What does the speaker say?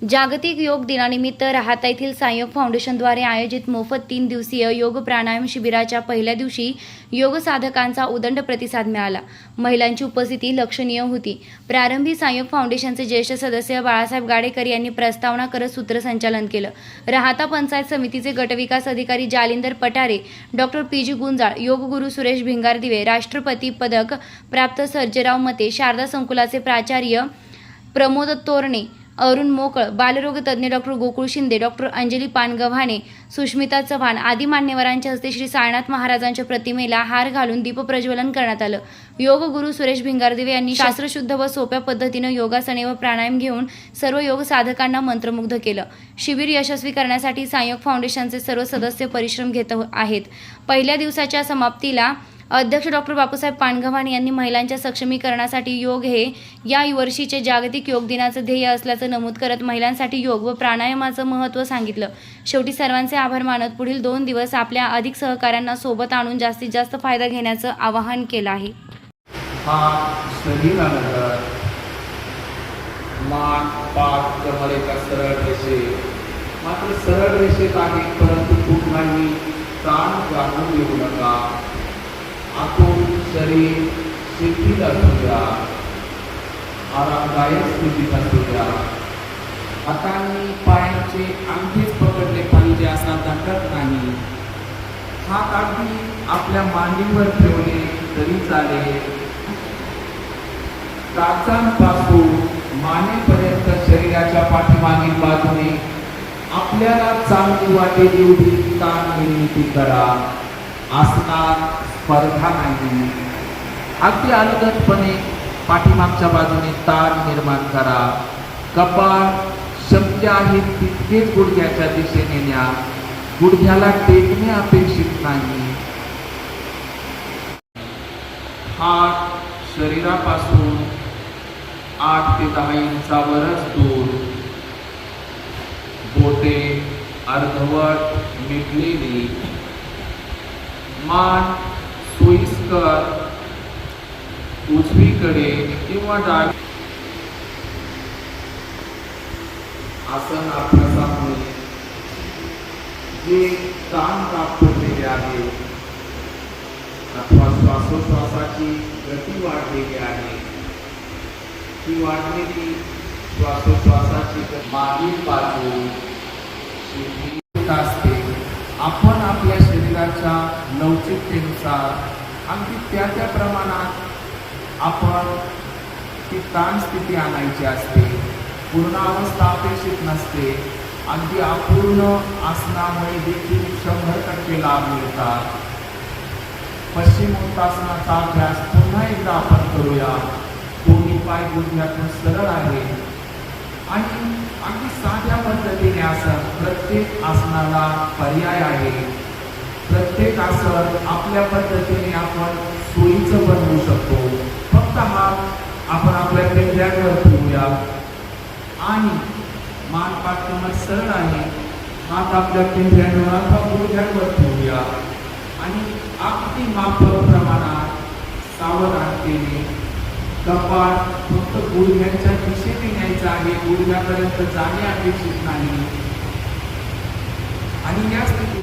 जागतिक योग दिनानिमित्त राहाता येथील सायोग फाउंडेशनद्वारे आयोजित मोफत 3 दिवसीय योग प्राणायाम शिबिराच्या पहिल्या दिवशी योग साधकांचा उदंड प्रतिसाद मिळाला. महिलांची उपस्थिती लक्षणीय होती. प्रारंभी सायोग फाउंडेशनचे ज्येष्ठ सदस्य बाळासाहेब गाडेकर यांनी प्रस्तावना करत सूत्रसंचालन केलं. राहाता पंचायत समितीचे गटविकास अधिकारी जालिंदर पठारे, डॉक्टर पी.जी. गुंजाळ, योगगुरू सुरेश भिंगारदिवे, राष्ट्रपती पदक प्राप्त सर्जेराव मते, शारदा संकुलाचे प्राचार्य प्रमोद तोरणे, अरुण मोकळ, बालरोग तज्ज्ञ डॉक्टर गोकुळ शिंदे, डॉक्टर अंजली पानगव्हाणे, सुष्मिता चव्हाण आदी मान्यवरांच्या हस्ते श्री साईनाथ महाराजांच्या प्रतिमेला हार घालून दीपप्रज्वलन करण्यात आलं. योग गुरु सुरेश भिंगारदिवे यांनी शास्त्रशुद्ध व सोप्या पद्धतीनं योगासने व प्राणायाम घेऊन सर्व योग साधकांना मंत्रमुग्ध केलं. शिबिर यशस्वी करण्यासाठी सायोग फाउंडेशनचे सर्व सदस्य परिश्रम घेत आहेत. पहिल्या दिवसाच्या समाप्तीला अध्यक्ष डॉक्टर बापूसाहेब पानगव्हाणे यांनी महिलांच्या सक्षमीकरणासाठी योग हे या वर्षीचे जागतिक योग दिनाचं ध्येय असल्याचं नमूद करत महिलांसाठी योग व प्राणायामाचं महत्त्व सांगितलं. शेवटी सर्वांचे आभार मानत पुढील 2 दिवस आपल्या अधिक सहकाऱ्यांना सोबत आणून जास्तीत जास्त फायदा घेण्याचं आवाहन केलं आहे. मान पाठ कमर एका मात्र सरळ रेषेत आहे, परंतु कुठलाही ताण जाणून घेऊ नका. आतून शरीर शिथिल असू द्या, आरामदायक स्थितीत असू द्या. हातांनी पायांचे अंगठेच पकडले पाहिजे असा दंडक नाही. हात अगदी आपल्या मांडीवर ठेवले तरी चालेल. टाचांपासून मानेपर्यंत शरीराच्या पाठीमागील बाजूने आपल्याला चांगली वाटेल एवढी ताण निर्मिती करा. आसनात स्पर्धा नाही. अगदी अलगदपणे पाठीमागच्या बाजूने ताण निर्माण करा. कपाळ शक्य आहे तितकेच गुडघ्याच्या दिशेने न्या. गुडघ्याला टेकणे अपेक्षित नाही. हात शरीरापासून 8 ते 10 इंचावरच दूर. बोटे अर्धवट मिटलेली. मान सोयीस्कर उजवीकडे किंवा डावी. आसन अभ्यासामुळे जे ताण प्राप्त केले आहे अथवा श्वासोश्वासाची गती वाढलेली आहे, ती वाढलेली श्वासोश्वासाची मागील बाजू शिथिल असते. आपण आपल्या शरीराच्या लवचिकतेनुसार अगदी त्या प्रमाणात आपण ती ताण स्थिती आणायची असते. पूर्ण अवस्था अपेक्षित नसते. अगदी अपूर्ण आसनामुळे देखील 100% लाभ मिळतात. पश्चिमोत्तासनाचा अभ्यास पुन्हा एकदा आपण करूया. दोन्ही पाय गुडघ्यातून सरळ आहे आणि अगदी साध्या पद्धतीने आसन. प्रत्येक आसनाला पर्याय आहे. प्रत्येक आसन आपल्या पद्धतीने आपण सोयीचं बनवू शकतो. फक्त हात आपण आपल्या पेंढ्यांवर ठेवूया आणि मान पाठ कमर सरळ आहे. हात आपल्या पेंढ्यांवर अथवा गुडघ्यांवर ठेवूया आणि अगदी माफक प्रमाणात सावधानतेने कपाळ फक्त गुडघ्यांच्या दिशेने न्यायचं आहे. गुडघ्यापर्यंत जाणे अपेक्षित नाही आणि या स्थितीत